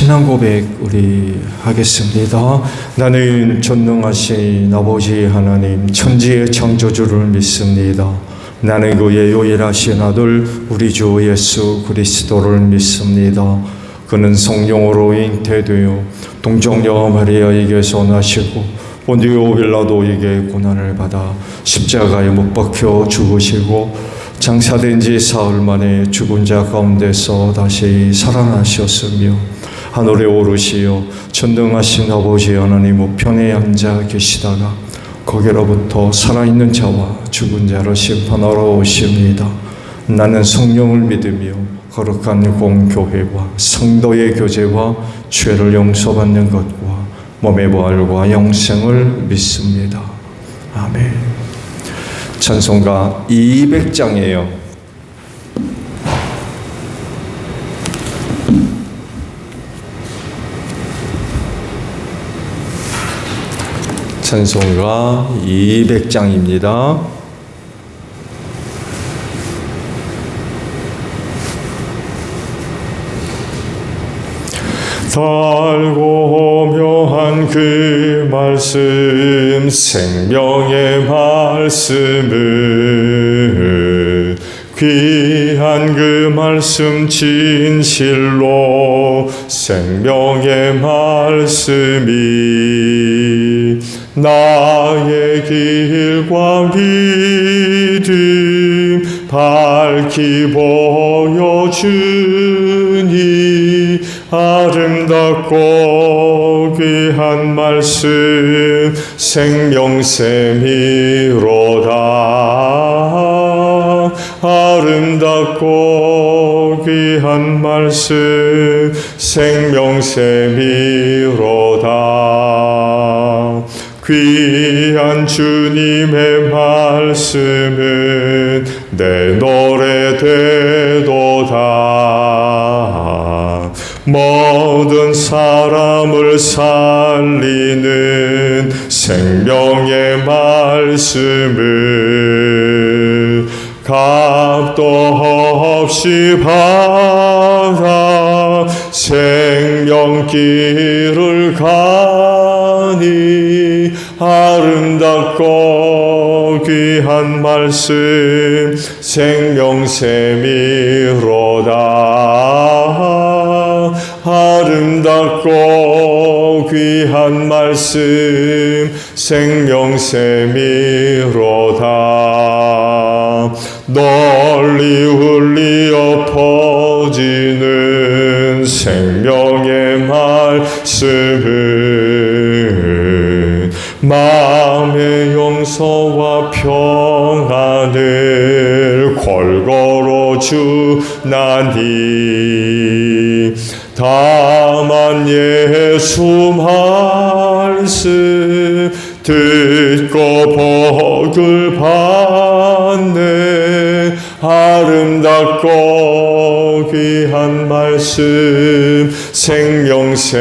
신앙 고백 우리 하겠습니다. 나는 전능하신 아버지 하나님 천지의 창조주를 믿습니다. 나는 그의 유일하신 아들 우리 주 예수 그리스도를 믿습니다. 그는 성령으로 잉태되어 동정녀 마리아에게서 나시고 본디오 빌라도에게 고난을 받아 십자가에 못 박혀 죽으시고 장사된 지 사흘 만에 죽은 자 가운데서 다시 살아나셨으며 하늘에 오르시어 전능하신 아버지 하나님 우편에 앉아 계시다가 거기로부터 살아있는 자와 죽은 자를 심판하러 오십니다. 나는 성령을 믿으며 거룩한 공교회와 성도의 교제와 죄를 용서받는 것과 몸의 부활과 영생을 믿습니다. 아멘. 찬송가 200장이에요. 찬송가 200장입니다. 달고 묘한 그 말씀 생명의 말씀을 귀한 그 말씀 진실로 생명의 말씀이 나의 길과 믿음 밝히 보여주니 아름답고 귀한 말씀 생명샘이로다. 아름답고 귀한 말씀 생명샘이로다. 귀한 주님의 말씀은 내 노래 되도다. 모든 사람을 살리는 생명의 말씀을 값도 없이 받아 생명길을 가니 아름답고 귀한 말씀 생명샘이로다. 아름답고 귀한 말씀 생명샘이로다. 널리 울리어 퍼지는 생명의 말씀은 마음의 용서와 평안을 골고루 주나니 다만 예수 말씀 듣고 복을 받네. 아름답고 귀한 말씀 생명샘이로다.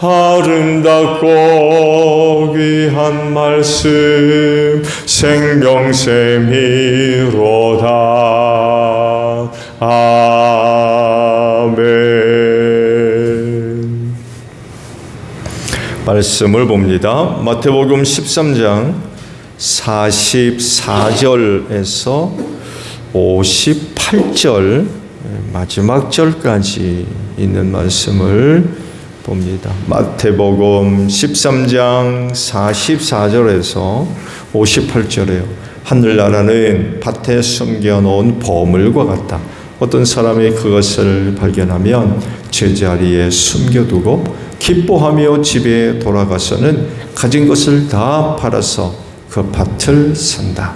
아름답고 귀한 말씀 생명샘이로다. 아멘. 말씀을 봅니다. 마태복음 13장 44절에서 58절 마지막 절까지 있는 말씀을 봅니다. 마태복음 13장 44절에서 58절에요. 하늘나라는 밭에 숨겨놓은 보물과 같다. 어떤 사람이 그것을 발견하면 제자리에 숨겨두고 기뻐하며 집에 돌아가서는 가진 것을 다 팔아서 그 밭을 산다.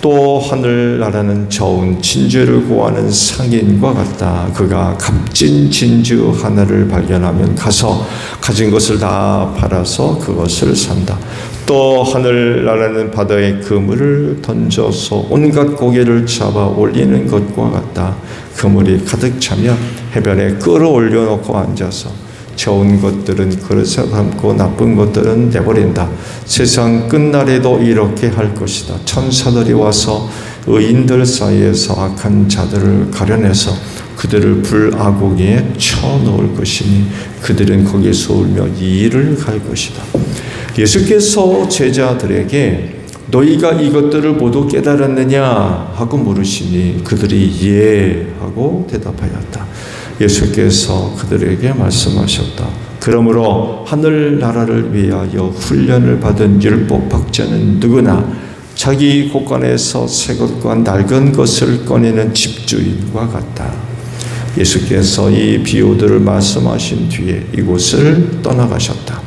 또 하늘나라는 좋은 진주를 구하는 상인과 같다. 그가 값진 진주 하나를 발견하면 가서 가진 것을 다 팔아서 그것을 산다. 또 하늘나라는 바다에 그물을 던져서 온갖 고기를 잡아 올리는 것과 같다. 그물이 가득 차면 해변에 끌어올려 놓고 앉아서 좋은 것들은 그릇에 담고 나쁜 것들은 내버린다. 세상 끝날에도 이렇게 할 것이다. 천사들이 와서 의인들 사이에서 악한 자들을 가려내서 그들을 불아고기에 쳐넣을 것이니 그들은 거기서 울며 이를 갈 것이다. 예수께서 제자들에게 너희가 이것들을 모두 깨달았느냐 하고 물으시니 그들이 예 하고 대답하였다. 예수께서 그들에게 말씀하셨다. 그러므로 하늘나라를 위하여 훈련을 받은 율법학자는 누구나 자기 곳간에서 새 것과 낡은 것을 꺼내는 집주인과 같다. 예수께서 이 비유들을 말씀하신 뒤에 이곳을 떠나가셨다.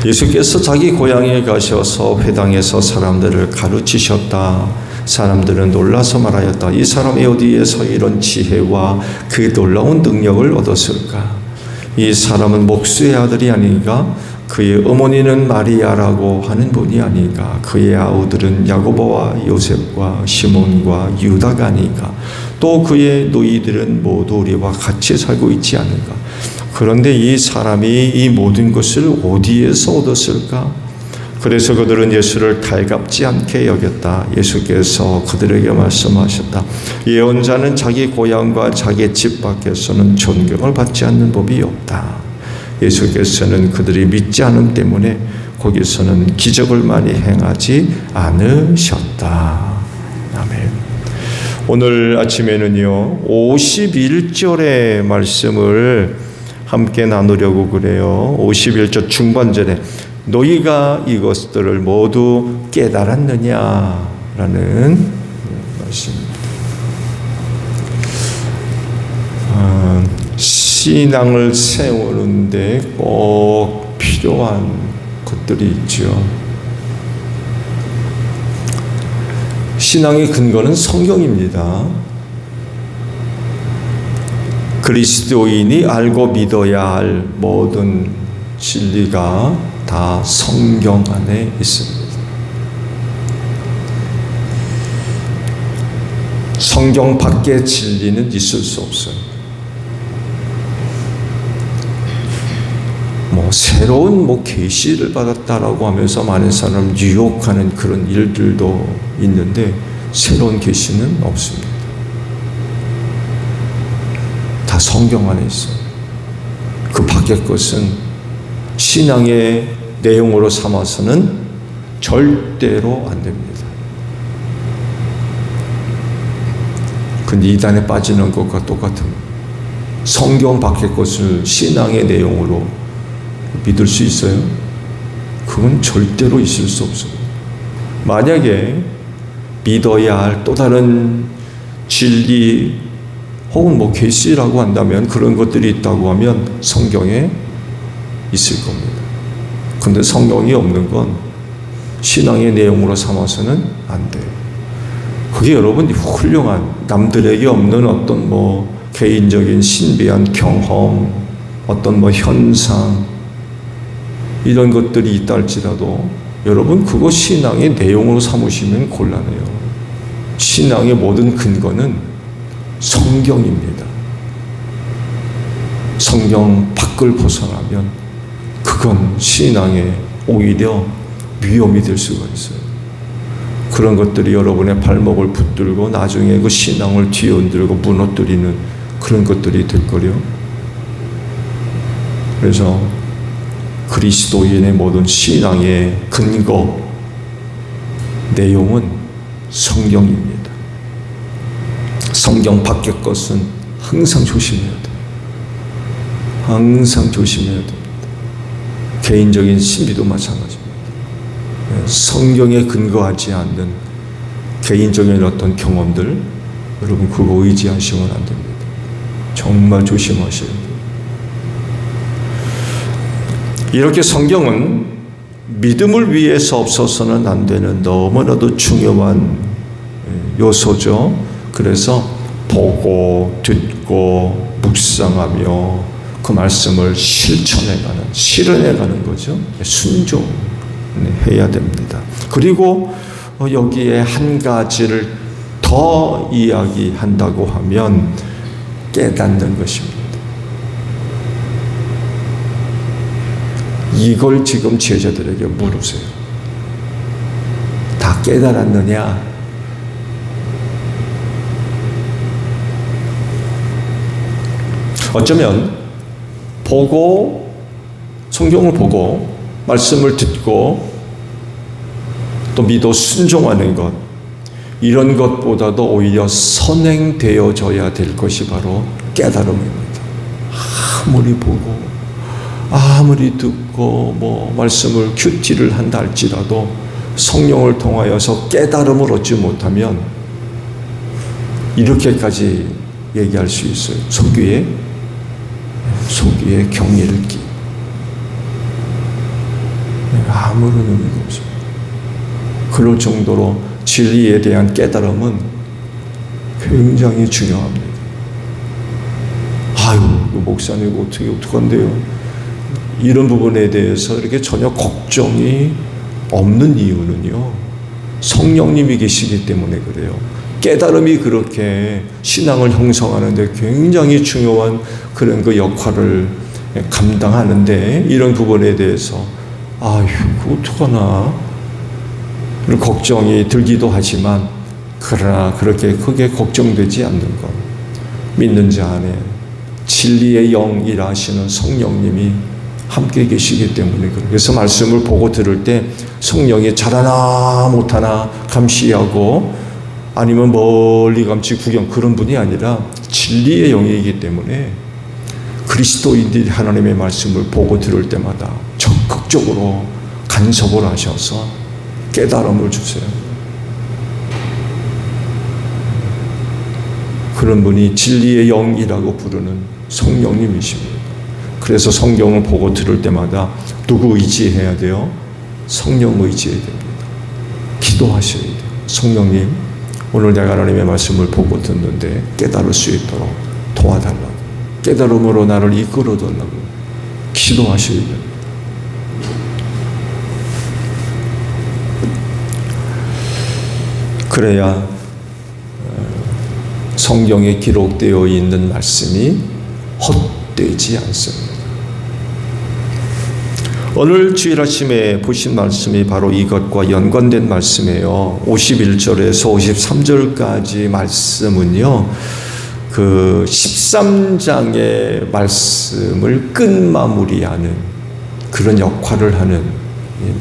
예수께서 자기 고향에 가셔서 회당에서 사람들을 가르치셨다. 사람들은 놀라서 말하였다. 이 사람이 어디에서 이런 지혜와 그 놀라운 능력을 얻었을까? 이 사람은 목수의 아들이 아닌가? 그의 어머니는 마리아라고 하는 분이 아닌가? 그의 아우들은 야고보와 요셉과 시몬과 유다가 아닌가? 또 그의 노이들은 모두 우리와 같이 살고 있지 않은가? 그런데 이 사람이 이 모든 것을 어디에서 얻었을까? 그래서 그들은 예수를 달갑지 않게 여겼다. 예수께서 그들에게 말씀하셨다. 예언자는 자기 고향과 자기 집 밖에서는 존경을 받지 않는 법이 없다. 예수께서는 그들이 믿지 않음 때문에 거기서는 기적을 많이 행하지 않으셨다. 아멘. 오늘 아침에는요 51절의 말씀을 함께 나누려고 그래요. 51절 중반절에 너희가 이것들을 모두 깨달았느냐라는 말씀입니다. 신앙을 세우는데 꼭 필요한 것들이 있죠. 신앙의 근거는 성경입니다. 그리스도인이 알고 믿어야 할 모든 진리가 다 성경 안에 있습니다. 성경 밖의 진리는 있을 수 없어요. 새로운 계시를 받았다라고 하면서 많은 사람을 유혹하는 그런 일들도 있는데 새로운 계시는 없습니다. 다 성경 안에 있어요. 그 밖의 것은 신앙의 내용으로 삼아서는 절대로 안 됩니다. 근데 이단에 빠지는 것과 똑같습니다. 성경 밖의 것을 신앙의 내용으로 믿을 수 있어요? 그건 절대로 있을 수 없습니다. 만약에 믿어야 할 또 다른 진리 혹은 계시라고 한다면 그런 것들이 있다고 하면 성경에 있을 겁니다. 근데 성경이 없는 건 신앙의 내용으로 삼아서는 안 돼요. 그게 여러분 훌륭한 남들에게 없는 어떤 개인적인 신비한 경험, 어떤 현상 이런 것들이 있다 할지라도 여러분 그거 신앙의 내용으로 삼으시면 곤란해요. 신앙의 모든 근거는 성경입니다. 성경 밖을 벗어나면 그건 신앙에 오히려 위험이 될 수가 있어요. 그런 것들이 여러분의 발목을 붙들고 나중에 그 신앙을 뒤흔들고 무너뜨리는 그런 것들이 될 거요. 그래서 그리스도인의 모든 신앙의 근거, 내용은 성경입니다. 성경 밖의 것은 항상 조심해야 돼요. 항상 조심해야 됩니다. 개인적인 신비도 마찬가지입니다. 성경에 근거하지 않는 개인적인 어떤 경험들, 여러분 그거 의지하시면 안 됩니다. 정말 조심하셔야 돼요. 이렇게 성경은 믿음을 위해서 없어서는 안 되는 너무나도 중요한 요소죠. 그래서 보고 듣고 묵상하며 그 말씀을 실현해가는 거죠. 순종해야 됩니다. 그리고 여기에 한 가지를 더 이야기한다고 하면 깨닫는 것입니다. 이걸 지금 제자들에게 물으세요. 다 깨달았느냐? 어쩌면 보고, 성경을 보고 말씀을 듣고 또 믿어 순종하는 것, 이런 것보다도 오히려 선행되어져야 될 것이 바로 깨달음입니다. 아무리 보고 아무리 듣고 말씀을 큐티를 한다 할지라도 성령을 통하여서 깨달음을 얻지 못하면 이렇게까지 얘기할 수 있어요. 소귀에 경일기. 아무런 의미가 없습니다. 그럴 정도로 진리에 대한 깨달음은 굉장히 중요합니다. 아유, 목사님 어떡한데요? 이런 부분에 대해서 이렇게 전혀 걱정이 없는 이유는요, 성령님이 계시기 때문에 그래요. 깨달음이 그렇게 신앙을 형성하는데 굉장히 중요한 그런 그 역할을 감당하는데, 이런 부분에 대해서 아유, 어떡하나 걱정이 들기도 하지만, 그러나 그렇게 크게 걱정되지 않는 것, 믿는 자 안에 진리의 영이라 하시는 성령님이 함께 계시기 때문에 그래요. 그래서 말씀을 보고 들을 때 성령이 잘하나 못하나 감시하고 아니면 멀리 감시 구경, 그런 분이 아니라 진리의 영이기 때문에 그리스도인들이 하나님의 말씀을 보고 들을 때마다 적극적으로 간섭을 하셔서 깨달음을 주세요. 그런 분이 진리의 영이라고 부르는 성령님이십니다. 그래서 성경을 보고 들을 때마다 누구 의지해야 돼요? 성령 의지해야 됩니다. 기도하셔야 돼요. 성령님, 오늘 내가 하나님의 말씀을 보고 듣는데 깨달을 수 있도록 도와달라고, 깨달음으로 나를 이끌어달라고 기도하셔야 됩니다. 그래야 성경에 기록되어 있는 말씀이 헛되지 않습니다. 오늘 주일 아침에 보신 말씀이 바로 이것과 연관된 말씀이에요. 51절에서 53절까지 말씀은요, 그 13장의 말씀을 끝마무리하는 그런 역할을 하는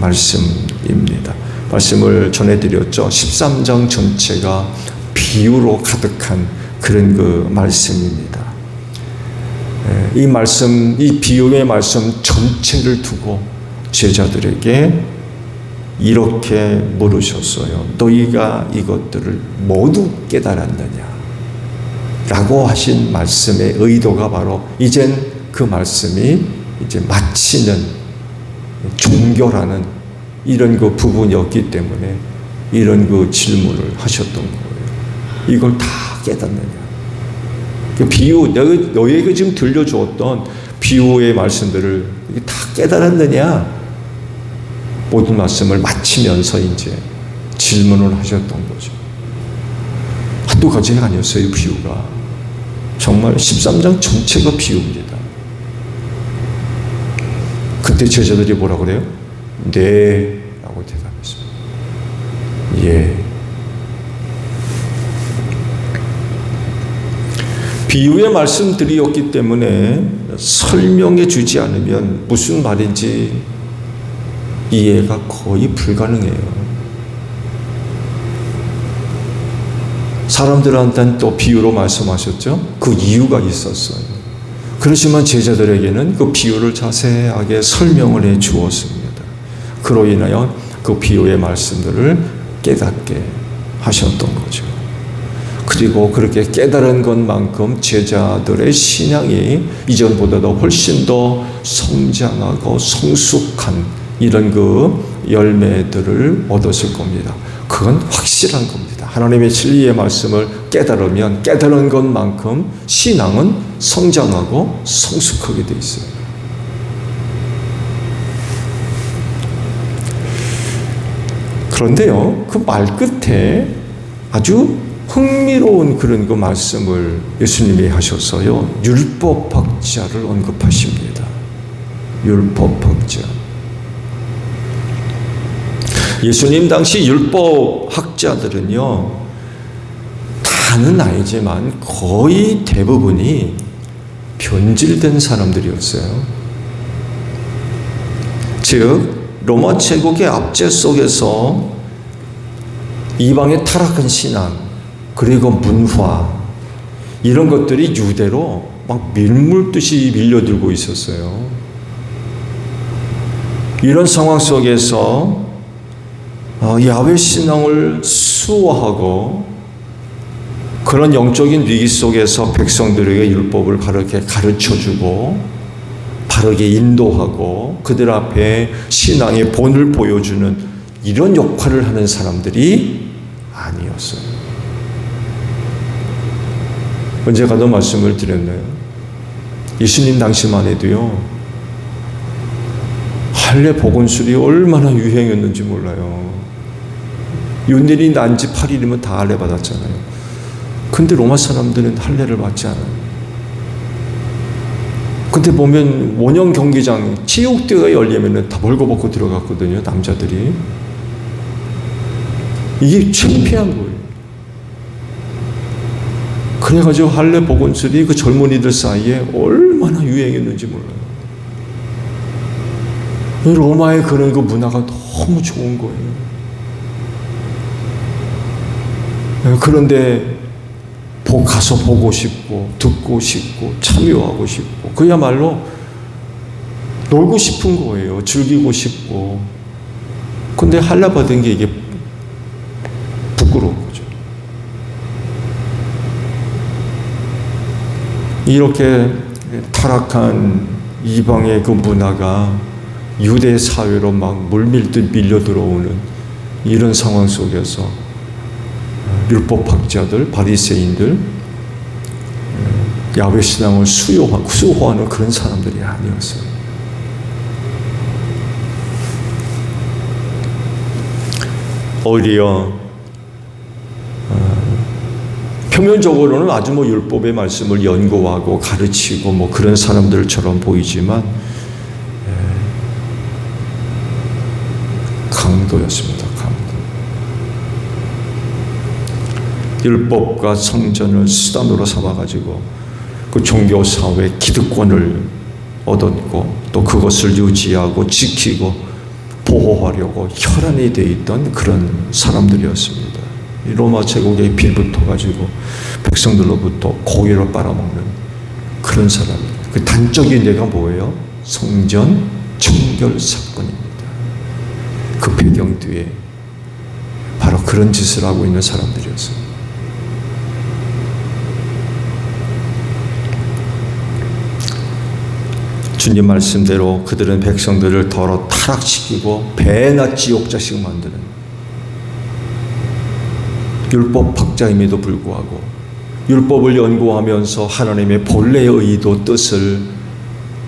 말씀입니다. 말씀을 전해드렸죠. 13장 전체가 비유로 가득한 그런 그 말씀입니다. 이 말씀, 이 비유의 말씀 전체를 두고 제자들에게 이렇게 물으셨어요. 너희가 이것들을 모두 깨달았느냐? 라고 하신 말씀의 의도가 바로 이젠 그 말씀이 이제 마치는, 종결하는 이런 그 부분이었기 때문에 이런 그 질문을 하셨던 거예요. 이걸 다 깨닫느냐? 그 비유, 너희에게 지금 들려주었던 비유의 말씀들을 다 깨달았느냐? 모든 말씀을 마치면서 이제 질문을 하셨던 거죠. 한두 가지가 아니었어요, 비유가. 정말 13장 전체가 비유입니다. 그때 제자들이 뭐라 그래요? 네, 라고 대답했습니다. 예. 비유의 말씀들이었기 때문에 설명해 주지 않으면 무슨 말인지 이해가 거의 불가능해요. 사람들한테는 또 비유로 말씀하셨죠? 그 이유가 있었어요. 그렇지만 제자들에게는 그 비유를 자세하게 설명을 해 주었습니다. 그로 인하여 그 비유의 말씀들을 깨닫게 하셨던 거죠. 그리고 그렇게 깨달은 것만큼 제자들의 신앙이 이전보다도 훨씬 더 성장하고 성숙한 이런 그 열매들을 얻었을 겁니다. 그건 확실한 겁니다. 하나님의 진리의 말씀을 깨달으면 깨달은 것만큼 신앙은 성장하고 성숙하게 돼 있어요. 그런데요, 그 말 끝에 아주 흥미로운 그런 그 말씀을 예수님이 하셔서요, 율법학자를 언급하십니다. 율법학자. 예수님 당시 율법학자들은요, 다는 아니지만 거의 대부분이 변질된 사람들이었어요. 즉 로마 제국의 압제 속에서 이방의 타락한 신앙 그리고 문화 이런 것들이 유대로 막 밀물듯이 밀려들고 있었어요. 이런 상황 속에서 야훼 신앙을 수호하고 그런 영적인 위기 속에서 백성들에게 율법을 바르게 가르쳐주고 바르게 인도하고 그들 앞에 신앙의 본을 보여주는 이런 역할을 하는 사람들이 아니었어요. 언제가도 말씀을 드렸나요? 예수님 당시만 해도요, 할례 복원술이 얼마나 유행했는지 몰라요. 윤일이 난 지 8일이면 다 할례 받았잖아요. 근데 로마 사람들은 할례를 받지 않아요. 근데 보면 원형 경기장 체육대회가 열리면 다 벌거벗고 들어갔거든요, 남자들이. 이게 창피한 거예요. 그래가지고 할례 복원술이 그 젊은이들 사이에 얼마나 유행했는지 몰라요. 로마의 그런 그 문화가 너무 좋은 거예요. 그런데 가서 보고 싶고 듣고 싶고 참여하고 싶고 그야말로 놀고 싶은 거예요. 즐기고 싶고. 근데 할례 받은 게 이게 부끄러운 거죠. 이렇게 타락한 이방의 그 문화가 유대 사회로 막 물밀듯 밀려 들어오는 이런 상황 속에서 율법학자들, 바리새인들, 야훼 신앙을 수호하는 그런 사람들이 아니었어요. 오히려 표면적으로는 아주 율법의 말씀을 연구하고 가르치고 그런 사람들처럼 보이지만 강도였습니다. 율법과 성전을 수단으로 삼아가지고 그 종교사회 기득권을 얻었고 또 그것을 유지하고 지키고 보호하려고 혈안이 되어 있던 그런 사람들이었습니다. 로마 제국에 빌붙어가지고 백성들로부터 고기를 빨아먹는 그런 사람. 그 단적인 예가 뭐예요? 성전 청결 사건입니다. 그 배경 뒤에 바로 그런 짓을 하고 있는 사람들이었어요. 주님 말씀대로 그들은 백성들을 더러 타락시키고 배나 지옥자식 만드는 율법학자임에도 불구하고 율법을 연구하면서 하나님의 본래의 의도 뜻을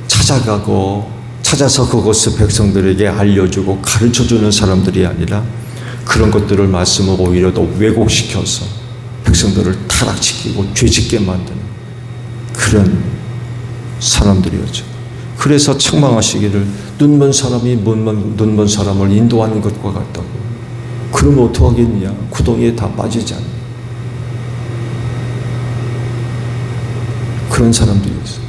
찾아서 그것을 백성들에게 알려주고 가르쳐주는 사람들이 아니라 그런 것들을 말씀을 오히려 더 왜곡시켜서 백성들을 타락시키고 죄짓게 만드는 그런 사람들이었죠. 그래서 책망하시기를 눈먼 사람이 눈먼 사람을 인도하는 것과 같다고. 그러면 어떡하겠냐? 구덩이에 다 빠지지 않나. 그런 사람들이었어요.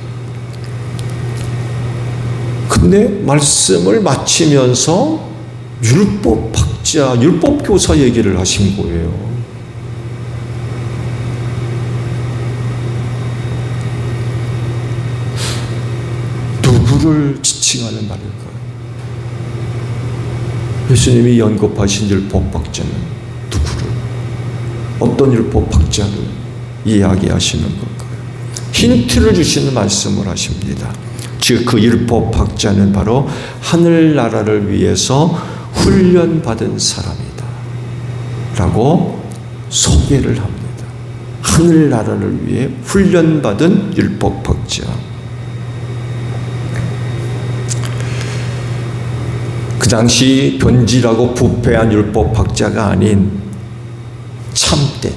근데 말씀을 마치면서 율법학자, 율법교사 얘기를 하신 거예요. 누구를 지칭하는 말일까요? 예수님이 언급하신 율법학자는 누구를, 어떤 율법학자를 이야기하시는 걸까요? 힌트를 주시는 말씀을 하십니다. 즉 그 율법학자는 바로 하늘나라를 위해서 훈련받은 사람이다 라고 소개를 합니다. 하늘나라를 위해 훈련받은 율법학자. 그 당시 변질하고 부패한 율법학자가 아닌 참된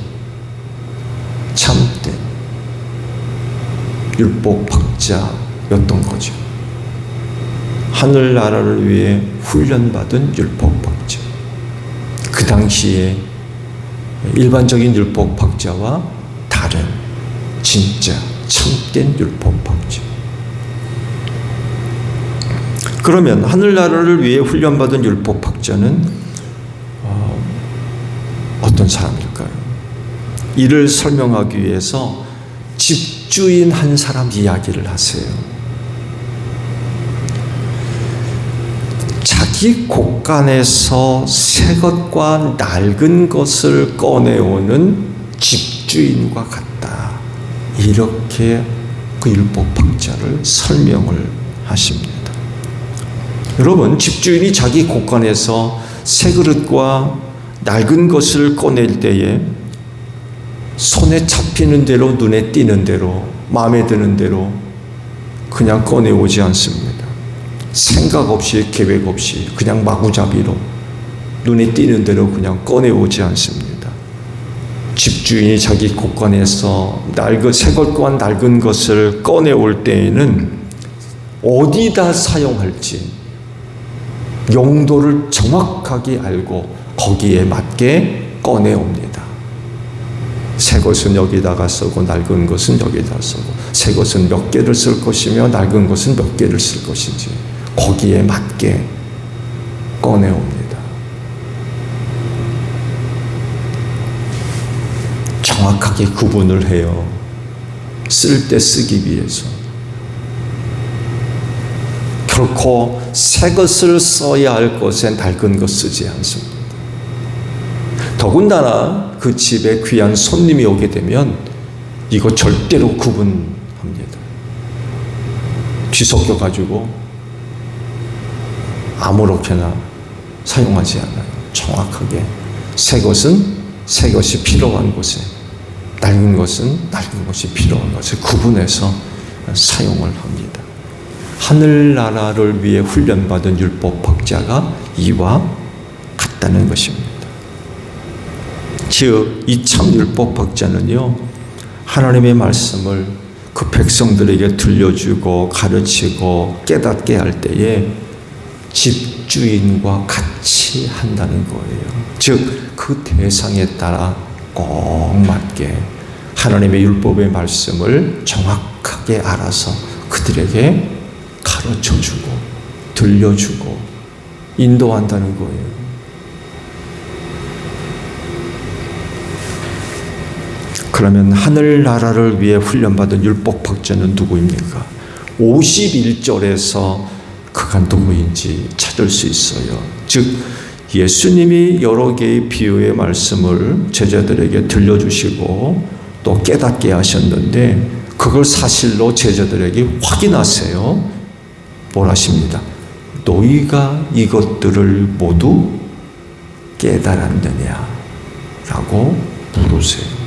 율법학자였던 거죠. 하늘나라를 위해 훈련받은 율법학자. 그 당시에 일반적인 율법학자와 다른 진짜 참된 율법학자. 그러면 하늘나라를 위해 훈련받은 율법학자는 어떤 사람일까요? 이를 설명하기 위해서 집주인 한 사람 이야기를 하세요. 자기 곳간에서 새 것과 낡은 것을 꺼내오는 집주인과 같다. 이렇게 그 율법학자를 설명을 하십니다. 여러분, 집주인이 자기 곳간에서 새 그릇과 낡은 것을 꺼낼 때에 손에 잡히는 대로, 눈에 띄는 대로, 마음에 드는 대로 그냥 꺼내오지 않습니다. 생각 없이, 계획 없이 그냥 마구잡이로 눈에 띄는 대로 그냥 꺼내오지 않습니다. 집주인이 자기 곳간에서 새 것과 낡은 것을 꺼내올 때에는 어디다 사용할지 용도를 정확하게 알고 거기에 맞게 꺼내옵니다. 새 것은 여기다가 쓰고 낡은 것은 여기다 쓰고, 새 것은 몇 개를 쓸 것이며 낡은 것은 몇 개를 쓸 것인지 거기에 맞게 꺼내옵니다. 정확하게 구분을 해요. 쓸 때 쓰기 위해서. 결코 새 것을 써야 할 것에 낡은 것 쓰지 않습니다. 더군다나 그 집에 귀한 손님이 오게 되면 이거 절대로 구분합니다. 뒤섞여가지고 아무렇게나 사용하지 않아요. 정확하게 새 것은 새 것이 필요한 곳에, 낡은 것은 낡은 것이 필요한 곳에 구분해서 사용을 합니다. 하늘나라를 위해 훈련받은 율법학자가 이와 같다는 것입니다. 즉, 이 참 율법학자는요, 하나님의 말씀을 그 백성들에게 들려주고 가르치고 깨닫게 할 때에 집주인과 같이 한다는 거예요. 즉, 그 대상에 따라 꼭 맞게 하나님의 율법의 말씀을 정확하게 알아서 그들에게 가르쳐주고 들려주고 인도한다는 거예요. 그러면 하늘나라를 위해 훈련받은 율법학자는 누구입니까? 51절에서 그가 누구인지 찾을 수 있어요. 즉, 예수님이 여러 개의 비유의 말씀을 제자들에게 들려주시고 또 깨닫게 하셨는데 그걸 사실로 제자들에게 확인하세요. 뭐라십니다? 너희가 이것들을 모두 깨달았느냐? 라고 물으세요.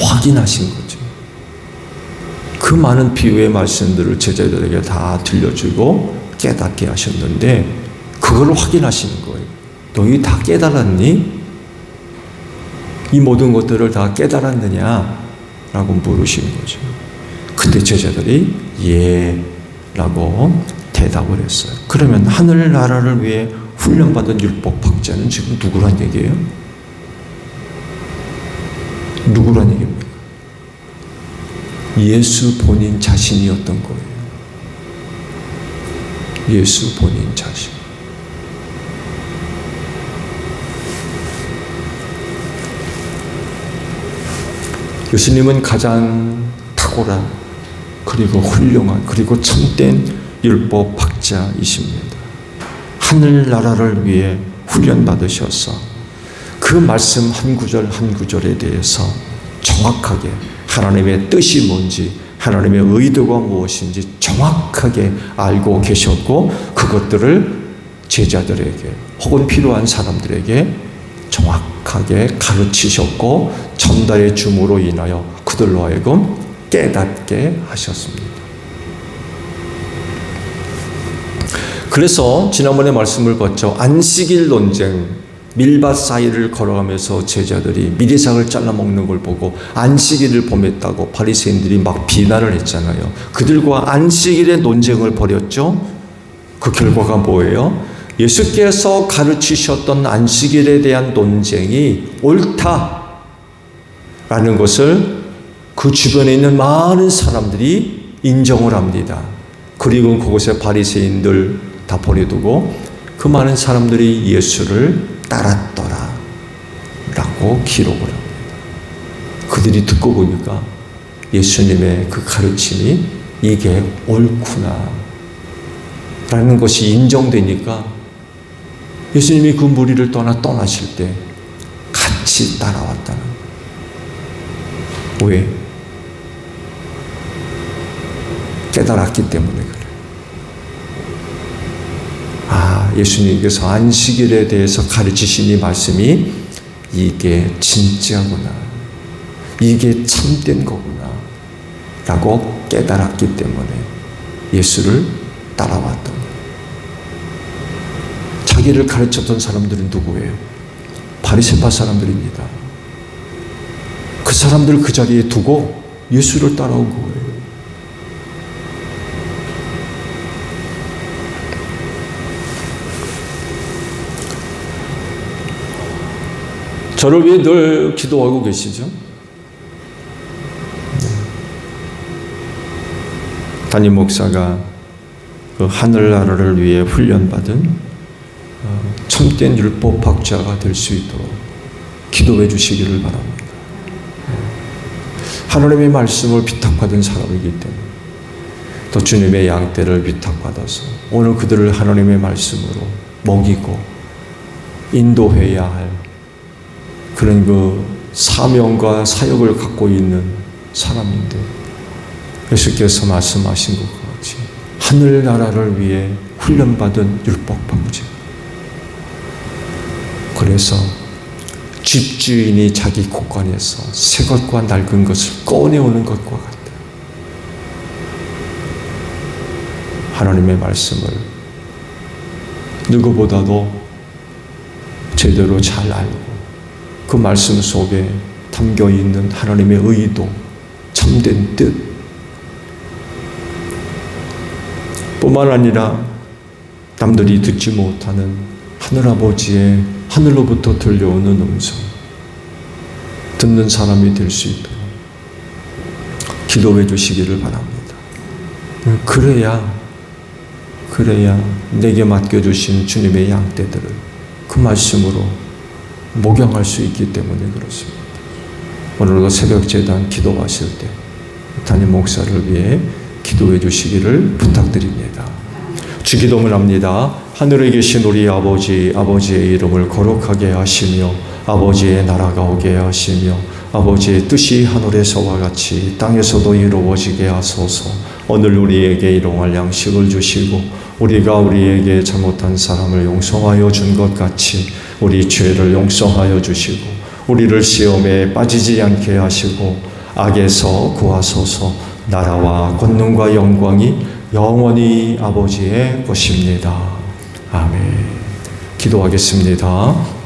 확인하신 거죠. 그 많은 비유의 말씀들을 제자들에게 다 들려주고 깨닫게 하셨는데 그걸 확인하시는 거예요. 너희 다 깨달았니? 이 모든 것들을 다 깨달았느냐? 라고 물으시는 거죠. 근데 제자들이 예 라고 대답을 했어요. 그러면 하늘나라를 위해 훈련받은 율법학자는 지금 누구란 얘기예요? 누구란 얘기입니까? 예수 본인 자신이었던 거예요. 예수 본인 자신. 예수님은 가장 탁월한 그리고 훌륭한 그리고 참된 율법학자이십니다. 하늘나라를 위해 훈련받으셔서 그 말씀 한 구절 한 구절에 대해서 정확하게 하나님의 뜻이 뭔지 하나님의 의도가 무엇인지 정확하게 알고 계셨고 그것들을 제자들에게 혹은 필요한 사람들에게 정확하게 가르치셨고 전달해 줌으로 인하여 그들로 하여금 깨닫게 하셨습니다. 그래서 지난번에 말씀을 봤죠. 안식일 논쟁, 밀밭 사이를 걸어가면서 제자들이 미리삭을 잘라 먹는 걸 보고 안식일을 범했다고 바리새인들이 막 비난을 했잖아요. 그들과 안식일의 논쟁을 벌였죠. 그 결과가 뭐예요? 예수께서 가르치셨던 안식일에 대한 논쟁이 옳다, 라는 것을 그 주변에 있는 많은 사람들이 인정을 합니다. 그리고 그곳에 바리새인들 다 버려두고 그 많은 사람들이 예수를 따랐더라 라고 기록을 합니다. 그들이 듣고 보니까 예수님의 그 가르침이 이게 옳구나 라는 것이 인정되니까 예수님이 그 무리를 떠나실 때 같이 따라왔다는 거예요. 왜? 깨달았기 때문에 그래요. 예수님께서 안식일에 대해서 가르치신 이 말씀이 이게 진짜구나, 이게 참된 거구나 라고 깨달았기 때문에 예수를 따라왔던 거예요. 자기를 가르쳤던 사람들은 누구예요? 바리새파 사람들입니다. 그 사람들을 그 자리에 두고 예수를 따라온 거예요. 저를 위해 늘 기도하고 계시죠? 담임 목사가 그 하늘나라를 위해 훈련받은 참된 율법학자가 될 수 있도록 기도해 주시기를 바랍니다. 하나님의 말씀을 비탁받은 사람이기 때문에 또 주님의 양떼를 비탁받아서 오늘 그들을 하나님의 말씀으로 먹이고 인도해야 할 그런 그 사명과 사역을 갖고 있는 사람인데 예수께서 말씀하신 것 같이 하늘나라를 위해 훈련받은 율법학자. 그래서 집주인이 자기 곳간에서 새 것과 낡은 것을 꺼내오는 것과 같다. 하나님의 말씀을 누구보다도 제대로 잘 알고 그 말씀 속에 담겨 있는 하나님의 의도, 참된 뜻 뿐만 아니라 남들이 듣지 못하는 하늘아버지의 하늘로부터 들려오는 음성 듣는 사람이 될 수 있도록 기도해 주시기를 바랍니다. 그래야 내게 맡겨주신 주님의 양떼들을 그 말씀으로 목양할 수 있기 때문에 그렇습니다. 오늘도 새벽제단 기도하실 때 담임 목사를 위해 기도해 주시기를 부탁드립니다. 주기도문 합니다. 하늘에 계신 우리 아버지, 아버지의 이름을 거룩하게 하시며 아버지의 나라가 오게 하시며 아버지의 뜻이 하늘에서와 같이 땅에서도 이루어지게 하소서. 오늘 우리에게 일용할 양식을 주시고 우리가 우리에게 잘못한 사람을 용서하여 준 것 같이 우리 죄를 용서하여 주시고 우리를 시험에 빠지지 않게 하시고 악에서 구하소서. 나라와 권능과 영광이 영원히 아버지의 것입니다. 아멘. 기도하겠습니다.